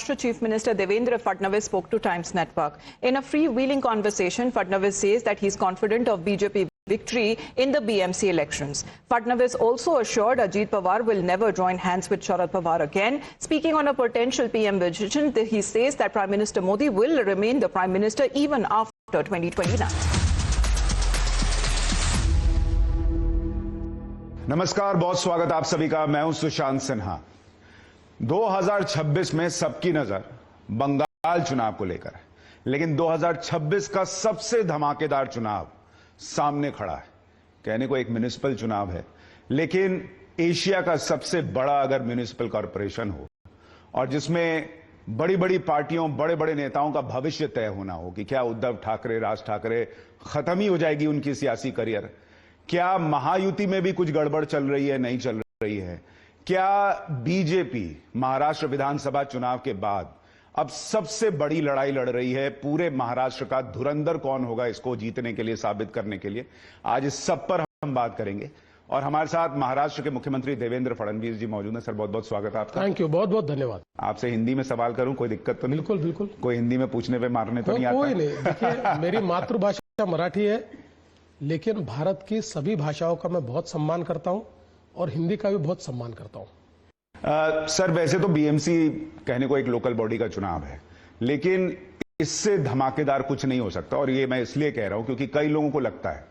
Maharashtra Chief Minister Devendra Fadnavis spoke to Times Network. In a freewheeling conversation, Fadnavis says that he's confident of BJP victory in the BMC elections. Fadnavis also assured Ajit Pawar will never join hands with Sharad Pawar again. Speaking on a potential PM vision, he says that Prime Minister Modi will remain the Prime Minister even after 2029. नमस्कार, बहुत स्वागत आप सभी का। मैं हूं सुशांत सिन्हा। 2026 में सबकी नजर बंगाल चुनाव को लेकर है, लेकिन 2026 का सबसे धमाकेदार चुनाव सामने खड़ा है। कहने को एक म्युनिसिपल चुनाव है, लेकिन एशिया का सबसे बड़ा अगर म्युनिसिपल कॉरपोरेशन हो और जिसमें बड़ी बड़ी पार्टियों, बड़े बड़े नेताओं का भविष्य तय होना हो कि क्या उद्धव ठाकरे, राज ठाकरे खत्म ही हो जाएगी उनकी सियासी करियर, क्या महायुति में भी कुछ गड़बड़ चल रही है, नहीं चल रही है, क्या बीजेपी महाराष्ट्र विधानसभा चुनाव के बाद अब सबसे बड़ी लड़ाई लड़ रही है, पूरे महाराष्ट्र का धुरंधर कौन होगा इसको जीतने के लिए, साबित करने के लिए। आज इस सब पर हम बात करेंगे और हमारे साथ महाराष्ट्र के मुख्यमंत्री देवेंद्र फडणवीस जी मौजूद हैं। सर, बहुत बहुत स्वागत है आपका। थैंक यू, बहुत बहुत धन्यवाद। आपसे हिंदी में सवाल करूं, कोई दिक्कत तो नहीं? बिल्कुल बिल्कुल। कोई हिंदी में पूछने पे मारने तो नहीं आता? कोई नहीं। देखिए, मेरी मातृभाषा मराठी है, लेकिन भारत की सभी भाषाओं का मैं बहुत सम्मान करता हूं और हिंदी का भी बहुत सम्मान करता हूं। सर, वैसे तो बीएमसी कहने को एक लोकल बॉडी का चुनाव है, लेकिन इससे धमाकेदार कुछ नहीं हो सकता। और ये मैं इसलिए कह रहा हूं क्योंकि कई लोगों को लगता है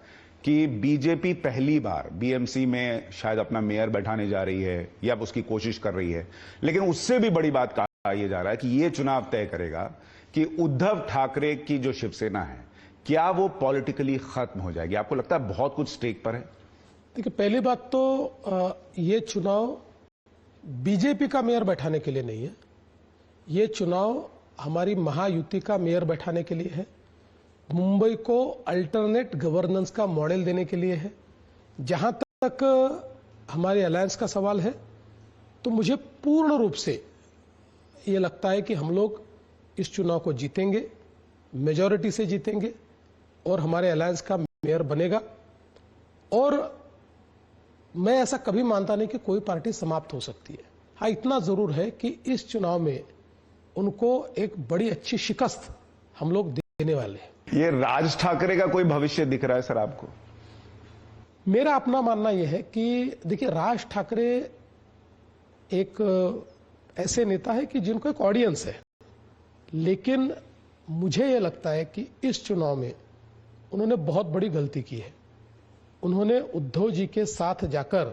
कि बीजेपी पहली बार बीएमसी में शायद अपना मेयर बैठाने जा रही है या उसकी कोशिश कर रही है, लेकिन उससे भी बड़ी बात कहा यह जा रहा है कि यह चुनाव तय करेगा कि उद्धव ठाकरे की जो शिवसेना है, क्या वो पॉलिटिकली खत्म हो जाएगी? आपको लगता है बहुत कुछ स्टेक पर है? देखिए, पहली बात तो ये चुनाव बीजेपी का मेयर बैठाने के लिए नहीं है। ये चुनाव हमारी महायुति का मेयर बैठाने के लिए है, मुंबई को अल्टरनेट गवर्नेंस का मॉडल देने के लिए है। जहां तक हमारे अलायंस का सवाल है, तो मुझे पूर्ण रूप से ये लगता है कि हम लोग इस चुनाव को जीतेंगे, मेजॉरिटी से जीतेंगे और हमारे अलायंस का मेयर बनेगा। और मैं ऐसा कभी मानता नहीं कि कोई पार्टी समाप्त हो सकती है। हाँ, इतना जरूर है कि इस चुनाव में उनको एक बड़ी अच्छी शिकस्त हम लोग देने वाले हैं। ये राज ठाकरे का कोई भविष्य दिख रहा है सर आपको? मेरा अपना मानना यह है कि देखिए, राज ठाकरे एक ऐसे नेता है कि जिनको एक ऑडियंस है, लेकिन मुझे यह लगता है कि इस चुनाव में उन्होंने बहुत बड़ी गलती की है। उन्होंने उद्धव जी के साथ जाकर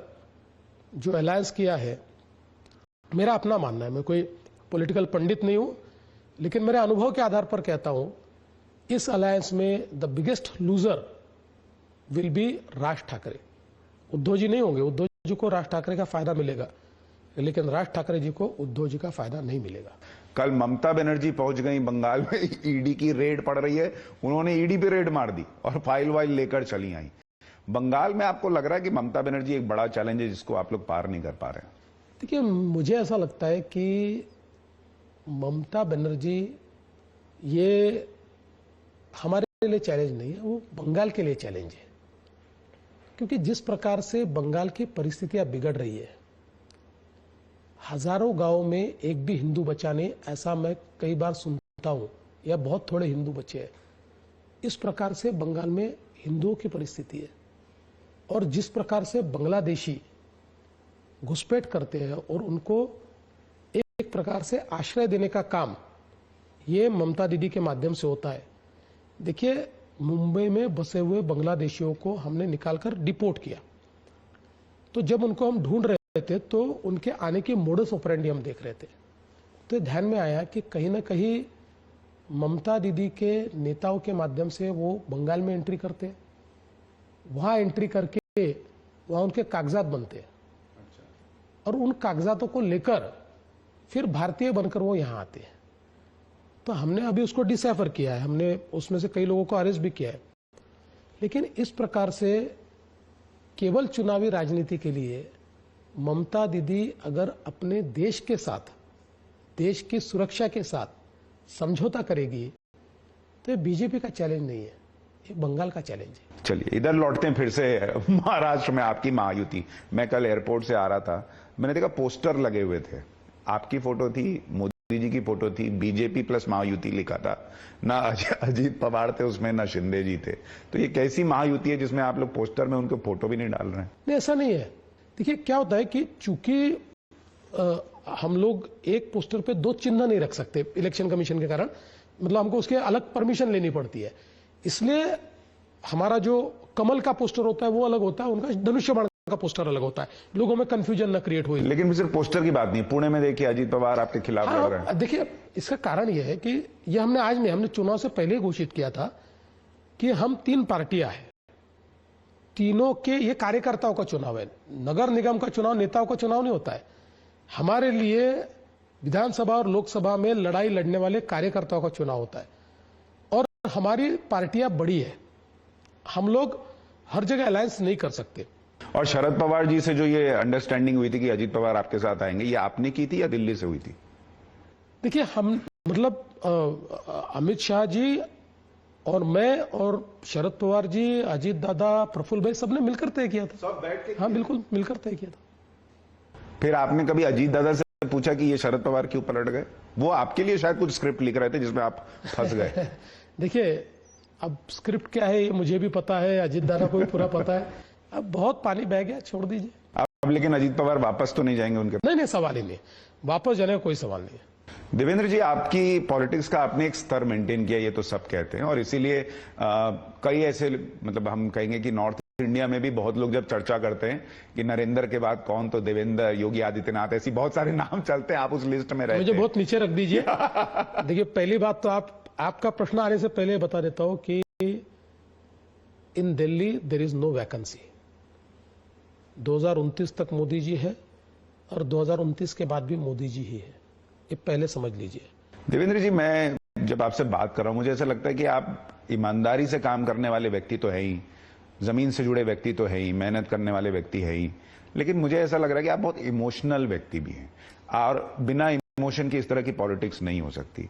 जो अलायंस किया है, मेरा अपना मानना है, मैं कोई पॉलिटिकल पंडित नहीं हूं, लेकिन मेरे अनुभव के आधार पर कहता हूं, इस अलायंस में the biggest loser will be Raj Thackeray. Uddhav ji नहीं होंगे। उद्धव जी को राज ठाकरे का फायदा मिलेगा, लेकिन राज ठाकरे जी को उद्धव जी का फायदा नहीं मिलेगा। कल ममता बनर्जी पहुंच गई बंगाल में, ईडी की रेड पड़ रही है, उन्होंने ईडी पे रेड मार दी और फाइल वाइल लेकर चली आई। बंगाल में आपको लग रहा है कि ममता बनर्जी एक बड़ा चैलेंज है जिसको आप लोग पार नहीं कर पा रहे हैं? देखिए, मुझे ऐसा लगता है कि ममता बनर्जी ये हमारे लिए चैलेंज नहीं है, वो बंगाल के लिए चैलेंज है। क्योंकि जिस प्रकार से बंगाल की परिस्थितियां बिगड़ रही है, हजारों गांवों में एक भी हिंदू बचा नहीं, ऐसा मैं कई बार सुनता हूं, या बहुत थोड़े हिंदू बचे हैं। इस प्रकार से बंगाल में हिंदुओं की परिस्थिति है। और जिस प्रकार से बांग्लादेशी घुसपैठ करते हैं और उनको एक प्रकार से आश्रय देने का काम ये ममता दीदी के माध्यम से होता है। देखिए, मुंबई में बसे हुए बांग्लादेशियों को हमने निकालकर डिपोर्ट किया, तो जब उनको हम ढूंढ रहे थे तो उनके आने की मोडस ऑपरेंडी हम देख रहे थे, तो ध्यान में आया कि कहीं ना कहीं ममता दीदी के नेताओं के माध्यम से वो बंगाल में एंट्री करते हैं, वहां एंट्री करके वहां उनके कागजात बनते हैं। अच्छा। और उन कागजातों को लेकर फिर भारतीय बनकर वो यहां आते हैं। तो हमने अभी उसको डिसैफर किया है, हमने उसमें से कई लोगों को अरेस्ट भी किया है। लेकिन इस प्रकार से केवल चुनावी राजनीति के लिए ममता दीदी अगर अपने देश के साथ, देश की सुरक्षा के साथ समझौता करेगी, तो ये बीजेपी का चैलेंज नहीं है, ये बंगाल का चैलेंज है। चलिए, इधर लौटते हैं फिर से महाराष्ट्र में आपकी महायुति। मैं कल एयरपोर्ट से आ रहा था, मैंने देखा पोस्टर लगे हुए थे, आपकी फोटो थी, मोदी जी की फोटो थी, बीजेपी प्लस महायुति लिखा था, ना अजीत पवार थे उसमें, ना शिंदे जी थे। तो ये कैसी महायुति है जिसमें आप लोग पोस्टर में उनके फोटो भी नहीं डाल रहे हैं? नहीं, ऐसा नहीं है। देखिए क्या होता है कि चूंकि हम लोग एक पोस्टर पे दो चिन्ह नहीं रख सकते इलेक्शन कमीशन के कारण, मतलब हमको उसके अलग परमिशन लेनी पड़ती है। इसलिए हमारा जो कमल का पोस्टर होता है वो अलग होता है, उनका धनुष्य बाण का पोस्टर अलग होता है, लोगों में कंफ्यूजन न क्रिएट हो। लेकिन सिर्फ पोस्टर की बात नहीं, पुणे में देखिए अजीत पवार आपके खिलाफ लड़ रहे हैं। देखिए इसका कारण यह है कि ये हमने आज नहीं, हमने चुनाव से पहले घोषित किया था कि हम 3 पार्टियां हैं, तीनों के ये कार्यकर्ताओं का चुनाव है। नगर निगम का चुनाव नेताओं का चुनाव नहीं होता है। हमारे लिए विधानसभा और लोकसभा में लड़ाई लड़ने वाले कार्यकर्ताओं का चुनाव होता है, और हमारी पार्टियां बड़ी है, हम लोग हर जगह अलायंस नहीं कर सकते। और शरद पवार जी से जो ये अंडरस्टैंडिंग हुई थी कि अजीत पवार आपके साथ आएंगे, ये आपने की थी या दिल्ली से हुई थी? देखिए हम मतलब अमित शाह जी और मैं और शरद पवार जी, अजीत दादा, प्रफुल्ल भाई सबने मिलकर तय किया था। सब बैठ के? हाँ बिल्कुल मिलकर तय किया था। फिर आपने कभी अजीत दादा से पूछा कि ये शरद पवार क्यों पलट गए? वो आपके लिए शायद कुछ स्क्रिप्ट लिख रहे थे जिसमें आप फंस गए। देखिए अब स्क्रिप्ट क्या है ये मुझे भी पता है, अजीत दादा को भी पूरा पता है। अब बहुत पानी बह गया, छोड़ दीजिए। अब लेकिन अजीत पवार वापस तो नहीं जाएंगे उनके? नहीं, सवाल ही नहीं, वापस जाने का कोई सवाल नहीं है। देवेंद्र जी, आपकी पॉलिटिक्स का आपने एक स्तर मेंटेन किया, ये तो सब कहते हैं, और इसीलिए कई ऐसे, मतलब हम कहेंगे कि नॉर्थ इंडिया में भी बहुत लोग जब चर्चा करते हैं कि नरेंद्र के बाद कौन, तो देवेंद्र, योगी आदित्यनाथ, ऐसी बहुत सारे नाम चलते हैं, आप उस लिस्ट में रहते हैं। मुझे बहुत नीचे रख दीजिए। देखिए पहली बात तो आपका प्रश्न आने से पहले बता देता हूं कि in Delhi there is no vacancy. 2029 तक मोदी जी है और 2029 के बाद भी मोदी जी ही है, ये पहले समझ लीजिए। देवेंद्र जी, मैं जब आपसे बात कर रहा हूं मुझे ऐसा लगता है कि आप ईमानदारी से काम करने वाले व्यक्ति तो है ही, जमीन से जुड़े व्यक्ति तो है ही, मेहनत करने वाले व्यक्ति है ही, लेकिन मुझे ऐसा लग रहा है कि आप बहुत इमोशनल व्यक्ति भी हैं, और बिना इमोशन की इस तरह की पॉलिटिक्स नहीं हो सकती।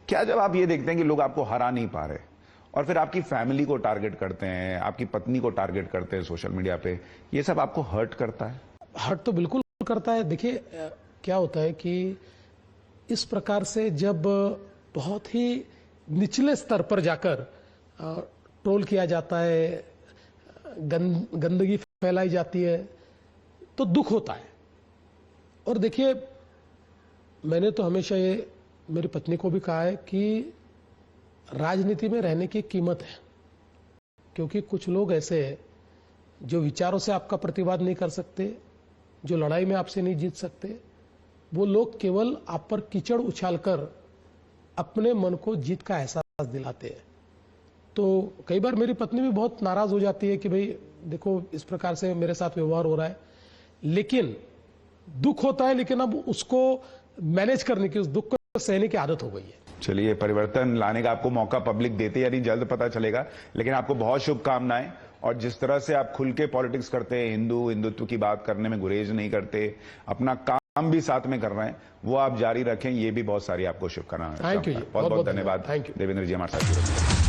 क्या जब आप ये देखते हैं कि लोग आपको हरा नहीं पा रहे और फिर आपकी फैमिली को टारगेट करते हैं, आपकी पत्नी को टारगेट करते हैं सोशल मीडिया पे, ये सब आपको हर्ट करता है? हर्ट तो बिल्कुल करता है। देखिए क्या होता है कि इस प्रकार से जब बहुत ही निचले स्तर पर जाकर ट्रोल किया जाता है, गंदगी फैलाई जाती है, तो दुख होता है। और देखिए मैंने तो हमेशा ये मेरी पत्नी को भी कहा है कि राजनीति में रहने की कीमत है, क्योंकि कुछ लोग ऐसे हैं जो विचारों से आपका प्रतिवाद नहीं कर सकते, जो लड़ाई में आपसे नहीं जीत सकते, वो लोग केवल आप पर कीचड़ उछालकर अपने मन को जीत का एहसास दिलाते हैं। तो कई बार मेरी पत्नी भी बहुत नाराज हो जाती है कि भाई देखो इस प्रकार से मेरे साथ व्यवहार हो रहा है, लेकिन दुख होता है, लेकिन अब उसको मैनेज करने की, उस दुख को सहने की आदत हो गई है। चलिए, परिवर्तन लाने का आपको मौका पब्लिक देते या नहीं जल्द पता चलेगा, लेकिन आपको बहुत शुभकामनाएं। और जिस तरह से आप खुल के पॉलिटिक्स करते हैं, हिंदुत्व की बात करने में गुरेज नहीं करते, अपना काम भी साथ में कर रहे हैं, वो आप जारी रखें, ये भी बहुत सारी आपको शुभकामनाएं। थैंक यू, बहुत बहुत धन्यवाद। थैंक यू देवेंद्र जी हमारे साथ।